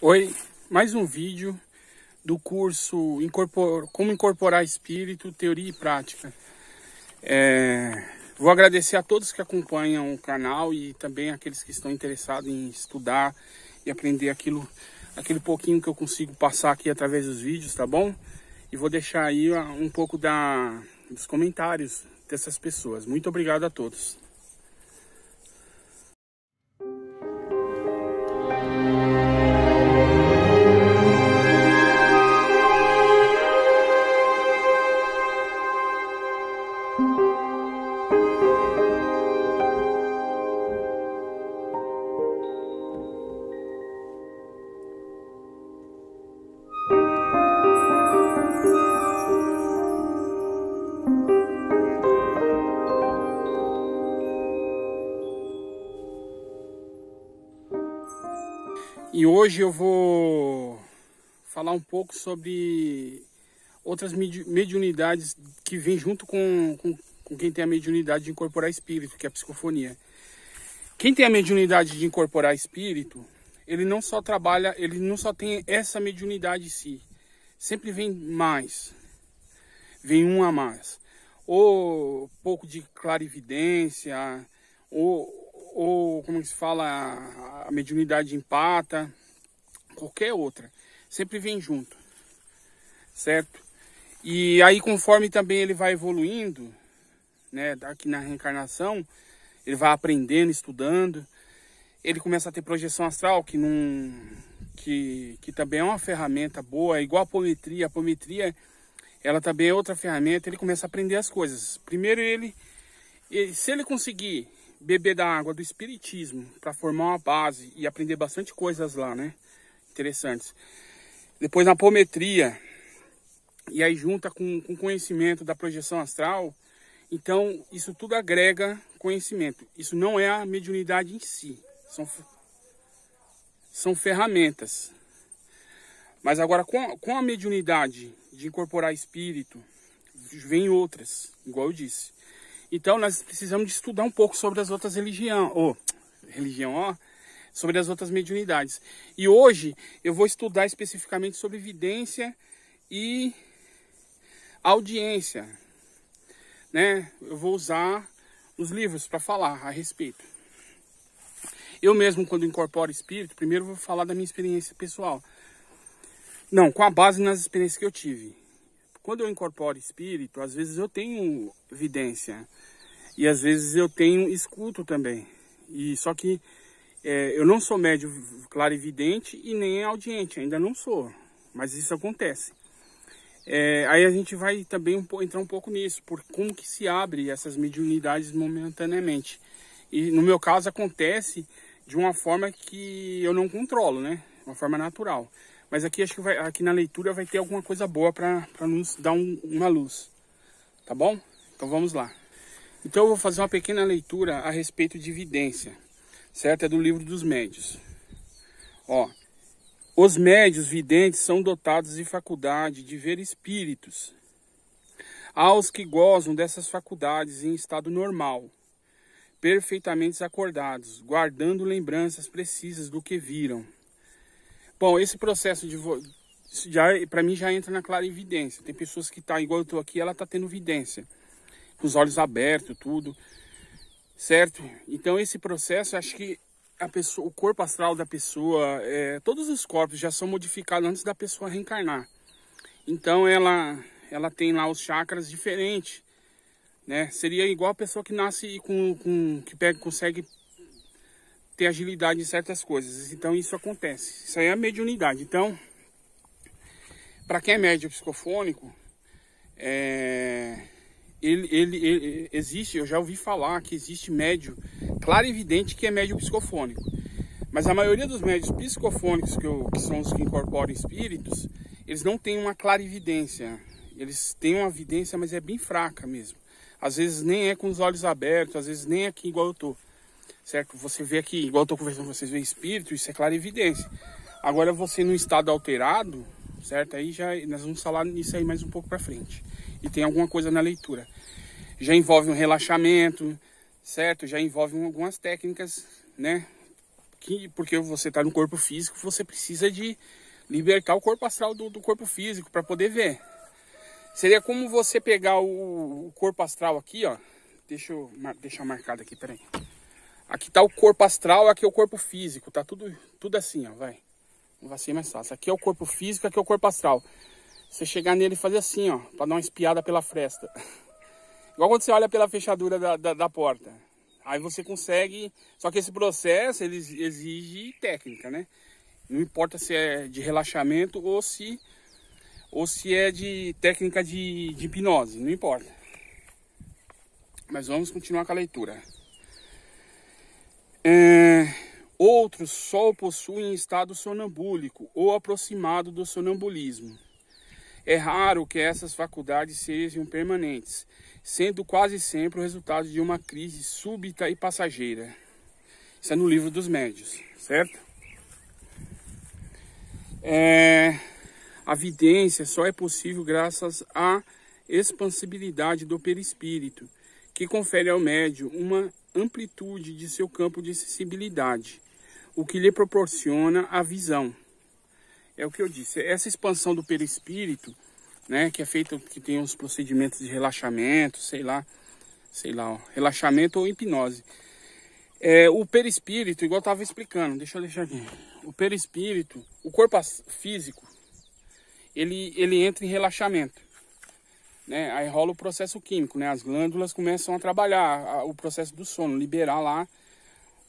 Oi, mais um vídeo do curso Como Incorporar Espírito, Teoria e Prática. Vou agradecer a todos que acompanham o canal e também aqueles que estão interessados em estudar e aprender aquele pouquinho que eu consigo passar aqui através dos vídeos, tá bom? E vou deixar aí um pouco dos comentários dessas pessoas. Muito obrigado a todos. E hoje eu vou falar um pouco sobre outras mediunidades que vêm junto com quem tem a mediunidade de incorporar espírito, que é a psicofonia. Quem tem a mediunidade de incorporar espírito, ele não só trabalha, ele não só tem essa mediunidade em si, sempre vem mais, vem um a mais. Ou um pouco de clarividência, ou como se fala, a mediunidade empata, qualquer outra, sempre vem junto, certo? E aí conforme também ele vai evoluindo, né, aqui na reencarnação, ele vai aprendendo, estudando, ele começa a ter projeção astral, que também é uma ferramenta boa, é igual a apometria, ela também é outra ferramenta, ele começa a aprender as coisas. Primeiro se ele conseguir beber da água do espiritismo para formar uma base e aprender bastante coisas lá, né? Interessantes. Depois na apometria, e aí junta com conhecimento da projeção astral, então isso tudo agrega conhecimento. Isso não é a mediunidade em si, são ferramentas. Mas agora com a mediunidade de incorporar espírito, vem outras, igual eu disse. Então nós precisamos de estudar um pouco sobre as outras sobre as outras mediunidades. E hoje eu vou estudar especificamente sobre vidência e audiência, né? Eu vou usar os livros para falar a respeito. Eu mesmo, quando incorporo espírito, primeiro vou falar da minha experiência pessoal. Não, com a base nas experiências que eu tive. Quando eu incorporo espírito, às vezes eu tenho vidência e às vezes eu tenho escuto também. E só que eu não sou médium clarividente e nem audiente, ainda não sou, mas isso acontece. Aí a gente vai também entrar um pouco nisso, por como que se abre essas mediunidades momentaneamente. E no meu caso acontece de uma forma que eu não controlo, né? Uma forma natural. Mas aqui acho que aqui na leitura vai ter alguma coisa boa para nos dar uma luz. Tá bom? Então vamos lá. Então eu vou fazer uma pequena leitura a respeito de vidência. Certo? É do Livro dos Médios. Ó. Os médios videntes são dotados de faculdade de ver espíritos. Há os que gozam dessas faculdades em estado normal, perfeitamente acordados, guardando lembranças precisas do que viram. Bom, esse processo para mim já entra na clarividência. Tem pessoas que igual eu estou aqui, ela está tendo vidência, com os olhos abertos, tudo, certo? Então esse processo, acho que o corpo astral da pessoa, todos os corpos já são modificados antes da pessoa reencarnar. Então ela tem lá os chakras diferentes, né? Seria igual a pessoa que nasce consegue ter agilidade em certas coisas. Então isso acontece. Isso aí é a mediunidade. Então, para quem é médium psicofônico, ele existe, eu já ouvi falar que existe médium clarividente que é médium psicofônico. Mas a maioria dos médios psicofônicos, que são os que incorporam espíritos, eles não têm uma clarividência. Eles têm uma vidência, mas é bem fraca mesmo. Às vezes nem é com os olhos abertos, às vezes nem aqui igual eu tô. Certo? Você vê aqui, igual eu estou conversando com vocês, vê espírito, isso é clarividência. Agora você num estado alterado, certo? Aí nós vamos falar nisso aí mais um pouco para frente. E tem alguma coisa na leitura. Já envolve um relaxamento, certo? Já envolve algumas técnicas, né? porque você está no corpo físico, você precisa de libertar o corpo astral do corpo físico para poder ver. Seria como você pegar o corpo astral aqui, ó. Deixa eu deixar marcado aqui, peraí. Aqui tá o corpo astral, aqui é o corpo físico. Tá tudo assim, ó, vai. Não vai ser mais fácil. Aqui é o corpo físico, aqui é o corpo astral. Você chegar nele e fazer assim, ó, para dar uma espiada pela fresta. Igual quando você olha pela fechadura da porta. Aí você consegue... Só que esse processo, ele exige técnica, né? Não importa se é de relaxamento ou se é de técnica de hipnose. Não importa. Mas vamos continuar com a leitura. Outros só o possuem em estado sonambúlico ou aproximado do sonambulismo. É raro que essas faculdades sejam permanentes, sendo quase sempre o resultado de uma crise súbita e passageira. Isso é no livro dos médiuns, certo? A vidência só é possível graças à expansibilidade do perispírito, que confere ao médium uma amplitude de seu campo de sensibilidade, o que lhe proporciona a visão. É o que eu disse, essa expansão do perispírito, né, que é feito, que tem os procedimentos de relaxamento, sei lá, ó, relaxamento ou hipnose. O perispírito, igual eu estava explicando, deixa eu deixar aqui. O perispírito, o corpo físico, ele entra em relaxamento, né? Aí rola o processo químico, né? As glândulas começam a trabalhar o processo do sono, liberar lá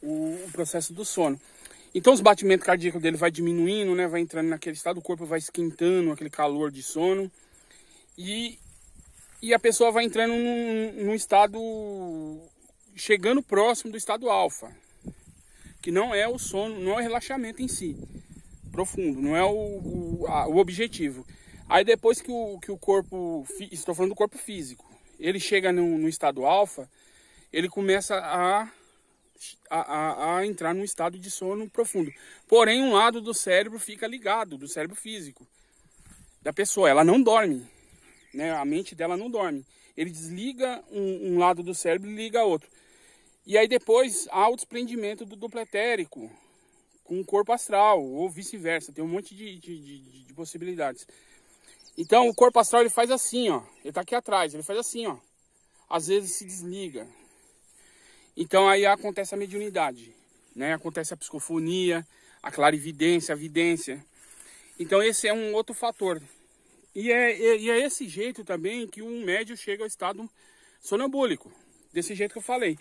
o processo do sono. Então os batimentos cardíacos dele vai diminuindo, né? Vai entrando naquele estado, o corpo vai esquentando, aquele calor de sono. E a pessoa vai entrando num estado, chegando próximo do estado alfa. Que não é o sono, não é o relaxamento em si, profundo, não é o objetivo. Aí depois que o corpo, estou falando do corpo físico, ele chega no estado alfa, ele começa a entrar num estado de sono profundo. Porém, um lado do cérebro fica ligado, do cérebro físico da pessoa. Ela não dorme, né? A mente dela não dorme. Ele desliga um lado do cérebro e liga outro. E aí depois há o desprendimento do duplo etérico com o corpo astral, ou vice-versa. Tem um monte de possibilidades. Então o corpo astral ele faz assim, ó. Ele tá aqui atrás, ele faz assim, ó. Às vezes se desliga. Então aí acontece a mediunidade, né? Acontece a psicofonia, a clarividência, a vidência. Então esse é um outro fator. E é esse jeito também que um médium chega ao estado sonambúlico. Desse jeito que eu falei.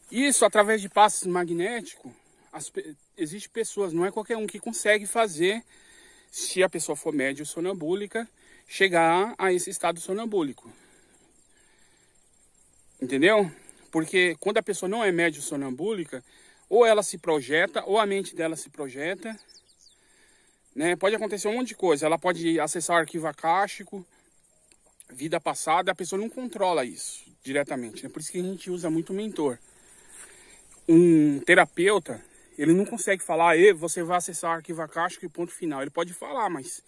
Isso através de passes magnéticos. Existem pessoas, não é qualquer um que consegue fazer, se a pessoa for médium sonambúlica, chegar a esse estado sonambúlico. Entendeu? Porque quando a pessoa não é médium sonambúlica, ou ela se projeta, ou a mente dela se projeta, né? Pode acontecer um monte de coisa. Ela pode acessar o arquivo akáshico, vida passada, a pessoa não controla isso diretamente, né? Por isso que a gente usa muito o mentor. Um terapeuta, ele não consegue falar, você vai acessar o arquivo akáshico e ponto final. Ele pode falar, mas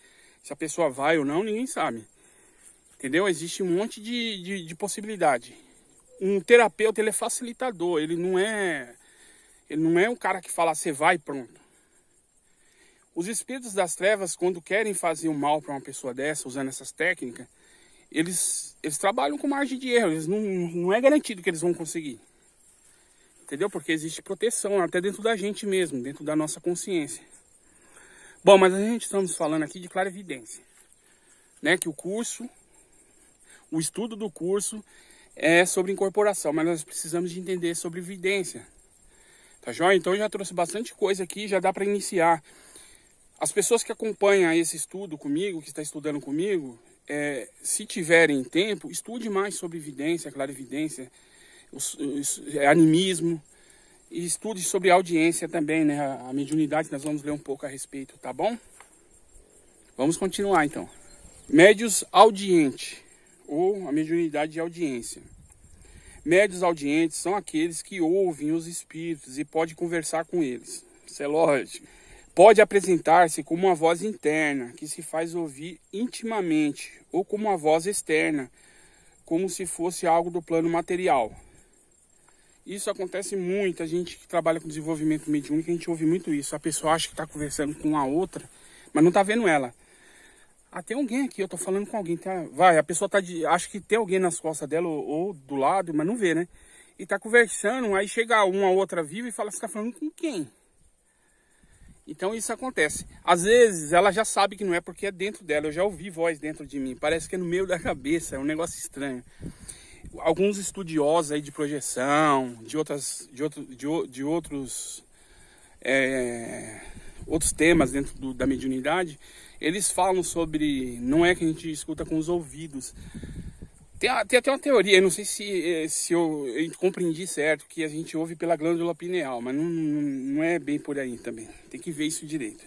se a pessoa vai ou não, ninguém sabe. Entendeu? Existe um monte de possibilidade. Um terapeuta, ele é facilitador, ele não é um cara que fala, você vai e pronto. Os espíritos das trevas, quando querem fazer um mal para uma pessoa dessa, usando essas técnicas, eles trabalham com margem de erro, eles não é garantido que eles vão conseguir. Entendeu? Porque existe proteção até dentro da gente mesmo, dentro da nossa consciência. Bom, mas a gente estamos falando aqui de clarividência, né? Que o estudo do curso é sobre incorporação, mas nós precisamos de entender sobre vidência. Tá joia? Então eu já trouxe bastante coisa aqui, já dá para iniciar. As pessoas que acompanham esse estudo comigo, que está estudando comigo, se tiverem tempo, estude mais sobre vidência, clarividência, animismo, e estude sobre audiência também, né? A mediunidade, nós vamos ler um pouco a respeito, tá bom? Vamos continuar então. Médios audiente, ou a mediunidade de audiência. Médios audientes são aqueles que ouvem os espíritos e podem conversar com eles. Isso é lógico. Pode apresentar-se como uma voz interna, que se faz ouvir intimamente, ou como uma voz externa, como se fosse algo do plano material. Isso acontece muito, a gente que trabalha com desenvolvimento mediúnico, a gente ouve muito isso. A pessoa acha que está conversando com a outra, mas não está vendo ela. Ah, tem alguém aqui, eu tô falando com alguém, tá? Vai, a pessoa acha que tem alguém nas costas dela ou do lado, mas não vê, né? E tá conversando, aí chega uma outra viva e fala, você tá falando com quem? Então isso acontece. Às vezes ela já sabe que não é porque é dentro dela, eu já ouvi voz dentro de mim, parece que é no meio da cabeça, é um negócio estranho. Alguns estudiosos aí de projeção, de outros temas dentro da mediunidade, eles falam sobre, não é que a gente escuta com os ouvidos. Tem até uma teoria, eu não sei se eu compreendi certo, que a gente ouve pela glândula pineal, mas não é bem por aí também. Tem que ver isso direito.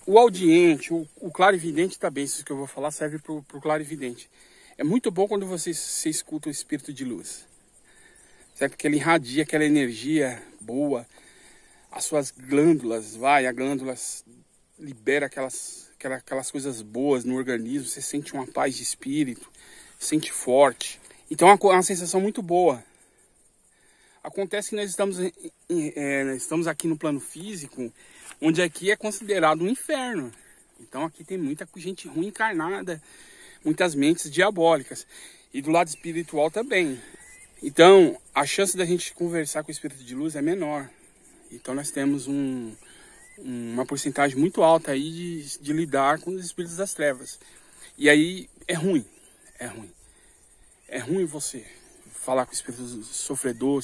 O audiente, o clarividente também, isso que eu vou falar serve para o clarividente. É muito bom quando você escuta o espírito de luz. Certo? Que ele irradia aquela energia boa. As suas glândulas, a glândula libera aquelas coisas boas no organismo. Você sente uma paz de espírito, sente forte. Então é uma sensação muito boa. Acontece que nós estamos aqui no plano físico, onde aqui é considerado um inferno. Então aqui tem muita gente ruim encarnada, muitas mentes diabólicas. E do lado espiritual também. Então a chance da gente conversar com o espírito de luz é menor. Então nós temos uma porcentagem muito alta aí de lidar com os espíritos das trevas. E aí é ruim. É ruim você falar com o espírito sofredor,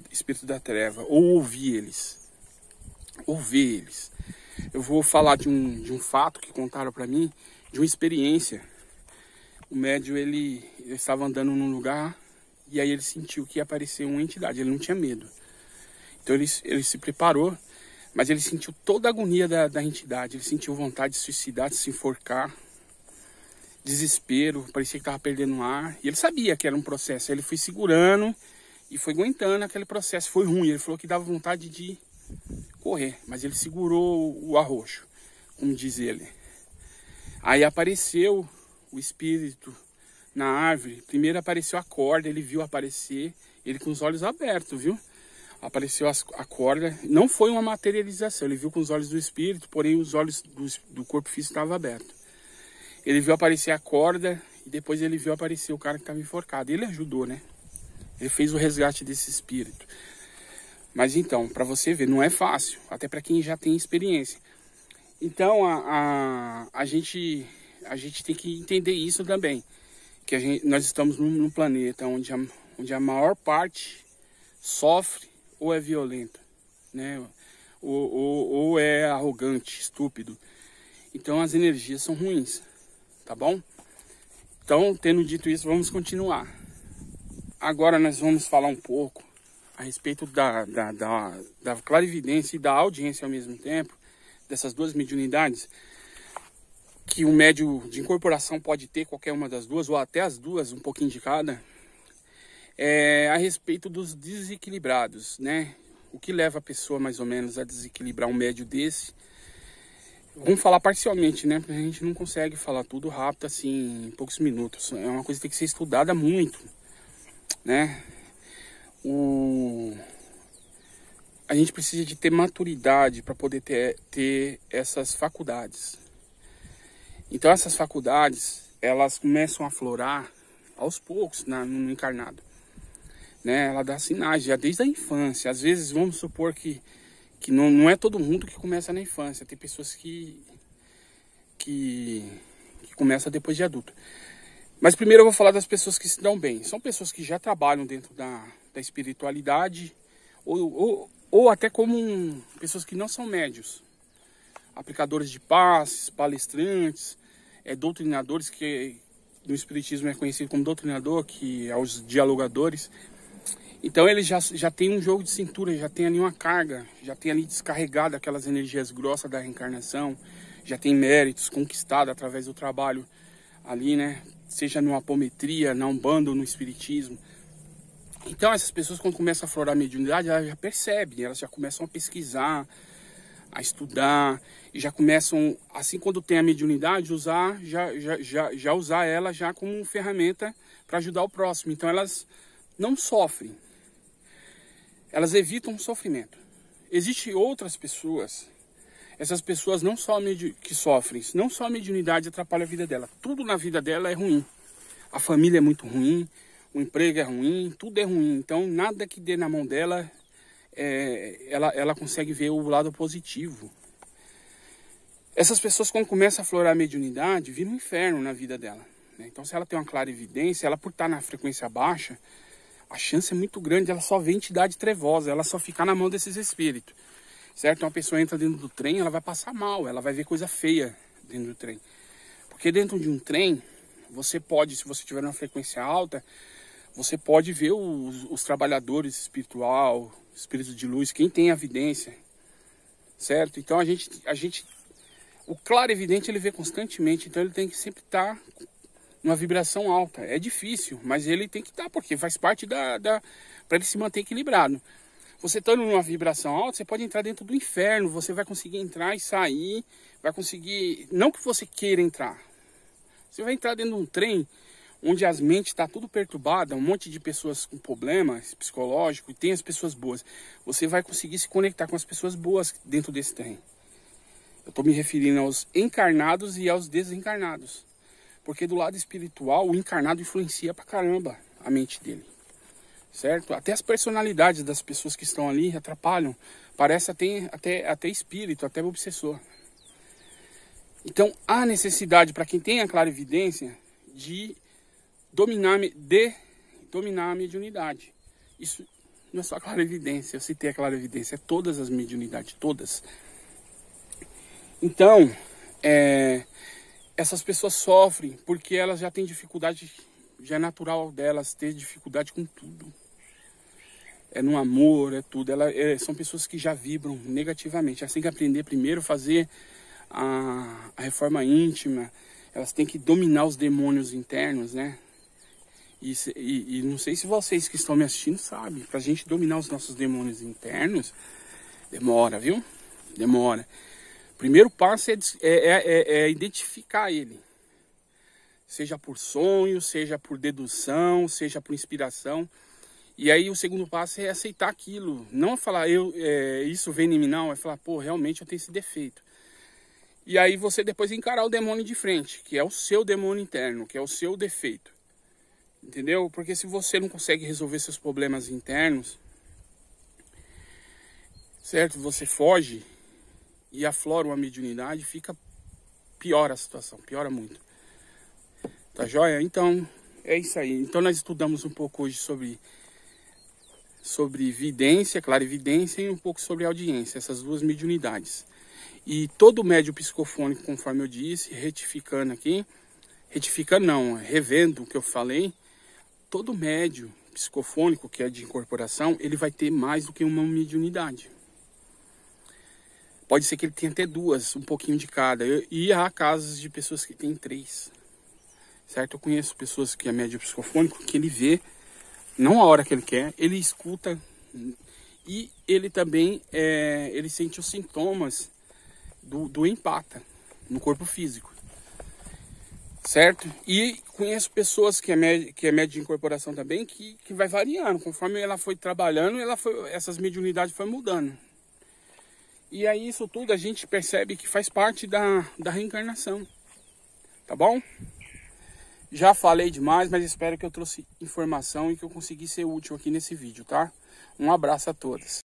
espírito da treva, ou ouvir eles. Eu vou falar de um fato que contaram para mim, de uma experiência. O médium, ele estava andando num lugar e aí ele sentiu que ia aparecer uma entidade, ele não tinha medo. Então ele se preparou, mas ele sentiu toda a agonia da entidade, ele sentiu vontade de suicidar, de se enforcar, desespero, parecia que estava perdendo ar. E ele sabia que era um processo, ele foi segurando e foi aguentando aquele processo. Foi ruim, ele falou que dava vontade de correr, mas ele segurou o arroxo, como diz ele. Aí apareceu o espírito na árvore. Primeiro apareceu a corda, ele viu aparecer, ele com os olhos abertos, viu? Apareceu a corda, não foi uma materialização, ele viu com os olhos do espírito, porém os olhos do corpo físico estavam abertos. Ele viu aparecer a corda e depois ele viu aparecer o cara que estava enforcado. Ele ajudou, né? Ele fez o resgate desse espírito. Mas então, para você ver, não é fácil, até para quem já tem experiência. Então a gente tem que entender isso também, que nós estamos num planeta onde a maior parte sofre ou é violenta, né? Ou é arrogante, estúpido. Então as energias são ruins, tá bom? Então, tendo dito isso, vamos continuar. Agora nós vamos falar um pouco a respeito da clarividência e da audiência ao mesmo tempo, dessas duas mediunidades, que um médium de incorporação pode ter, qualquer uma das duas, ou até as duas, um pouquinho de cada, a respeito dos desequilibrados, né? O que leva a pessoa mais ou menos a desequilibrar um médium desse? Vamos falar parcialmente, né? Porque a gente não consegue falar tudo rápido assim, em poucos minutos. É uma coisa que tem que ser estudada muito, né? A gente precisa de ter maturidade para poder ter essas faculdades. Então essas faculdades, elas começam a aflorar aos poucos no encarnado, né? Ela dá sinais já desde a infância. Às vezes vamos supor que não é todo mundo que começa na infância. Tem pessoas que começam depois de adulto. Mas primeiro eu vou falar das pessoas que se dão bem. São pessoas que já trabalham dentro da espiritualidade, ou até como pessoas que não são médios. Aplicadores de passes, palestrantes, doutrinadores, que no espiritismo é conhecido como doutrinador, que é os dialogadores. Então ele já tem um jogo de cintura, já tem ali uma carga, já tem ali descarregado aquelas energias grossas da reencarnação, já tem méritos conquistados através do trabalho ali, né? Seja numa apometria, na Umbanda ou no espiritismo. Então essas pessoas, quando começam a aflorar a mediunidade, elas já percebem, elas já começam a pesquisar, a estudar, e já começam, assim quando tem a mediunidade, já usar ela já como ferramenta para ajudar o próximo. Então elas não sofrem. elas evitam o sofrimento. Existem outras pessoas, essas pessoas não só que sofrem, não só a mediunidade atrapalha a vida dela, tudo na vida dela é ruim. A família é muito ruim, o emprego é ruim, tudo é ruim. Então nada que dê na mão dela, ela consegue ver o lado positivo. Essas pessoas, quando começam a aflorar a mediunidade, vira um inferno na vida dela, né? Então se ela tem uma clarividência, ela por estar na frequência baixa, a chance é muito grande, ela só vê entidade trevosa, ela só ficar na mão desses espíritos, certo? Uma pessoa entra dentro do trem, ela vai passar mal, ela vai ver coisa feia dentro do trem. Porque dentro de um trem, você pode, se você tiver uma frequência alta, você pode ver os trabalhadores espiritual, espíritos de luz, quem tem evidência, certo? Então o clarividente ele vê constantemente, então ele tem que sempre estar numa vibração alta. É difícil, mas ele tem que estar, porque faz parte para ele se manter equilibrado. Você estando numa vibração alta, você pode entrar dentro do inferno, você vai conseguir entrar e sair, vai conseguir, não que você queira entrar, você vai entrar dentro de um trem onde as mentes estão tudo perturbadas, um monte de pessoas com problemas psicológicos, e tem as pessoas boas. Você vai conseguir se conectar com as pessoas boas dentro desse trem. Eu estou me referindo aos encarnados e aos desencarnados. Porque do lado espiritual, o encarnado influencia pra caramba a mente dele. Certo? Até as personalidades das pessoas que estão ali atrapalham. Parece até espírito, até obsessor. Então, há necessidade para quem tem a clarividência de dominar a mediunidade. Isso não é só a clarividência, eu citei a clarividência, é todas as mediunidades, todas. Então, essas pessoas sofrem porque elas já têm dificuldade, já é natural delas ter dificuldade com tudo. É no amor, é tudo. São pessoas que já vibram negativamente. Elas têm que aprender primeiro a fazer a reforma íntima. Elas têm que dominar os demônios internos, né? E não sei se vocês que estão me assistindo sabem. Pra gente dominar os nossos demônios internos, demora, viu? Demora. O primeiro passo é identificar ele. Seja por sonho, seja por dedução, seja por inspiração. E aí o segundo passo é aceitar aquilo. Não falar, isso vem em mim, não. É falar, pô, realmente eu tenho esse defeito. E aí você depois encarar o demônio de frente, que é o seu demônio interno, que é o seu defeito. Entendeu? Porque se você não consegue resolver seus problemas internos, certo? Você foge e aflora uma mediunidade, piora a situação, piora muito. Tá joia? Então, é isso aí. Então nós estudamos um pouco hoje sobre vidência, clarividência e um pouco sobre audiência, essas duas mediunidades. E todo médium psicofônico, conforme eu disse, revendo o que eu falei, todo médium psicofônico, que é de incorporação, ele vai ter mais do que uma mediunidade. Pode ser que ele tenha até duas, um pouquinho de cada. E há casos de pessoas que têm 3. Certo? Eu conheço pessoas que é médium psicofônico, que ele vê, não a hora que ele quer, ele escuta e ele também ele sente os sintomas do empata no corpo físico. Certo? E conheço pessoas que é médium de incorporação também, que vai variando. Conforme ela foi trabalhando, essas mediunidades foram mudando. E aí isso tudo a gente percebe que faz parte da reencarnação. Tá bom? Já falei demais, mas espero que eu trouxe informação e que eu consegui ser útil aqui nesse vídeo, tá? Um abraço a todos.